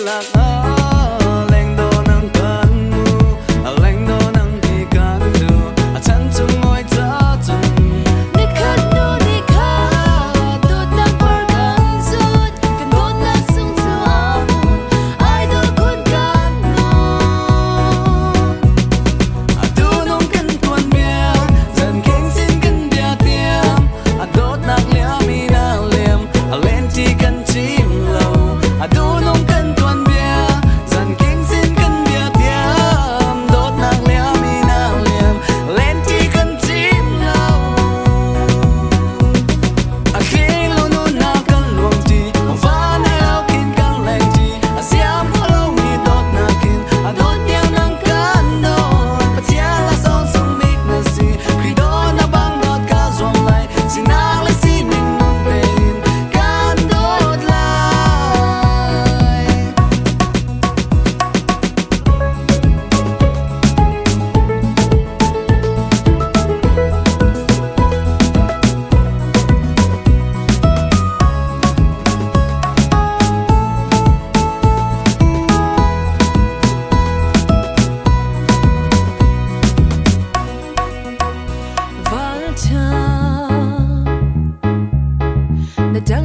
Đang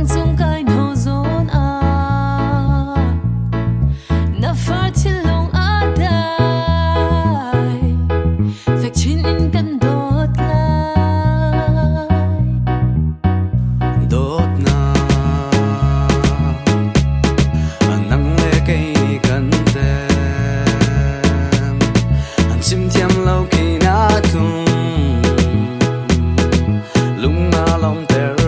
dùng cái nâu rốn na phát trên lòng đai vạch trên in cần đốt na nắng lê cây cần tem chim thiam lâu khi na tung lung na lòng ter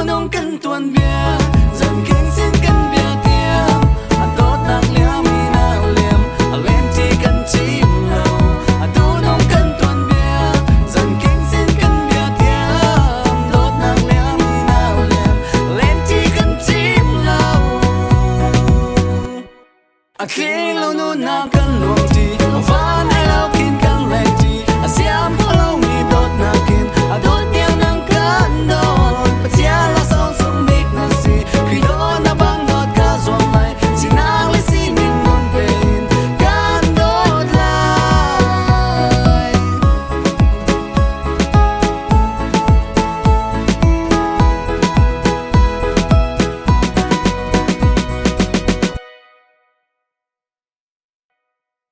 nông cân tuần bia dần kinh xin cân bia tiêm tốt nặng liễu mi nào liềm lên chỉ cần chim lâu đủ nông cân tuần bia dần kinh xin cân bia tiêm tốt nặng liễu mi nào liềm lên chỉ cần chim lâu khi lâu nu nào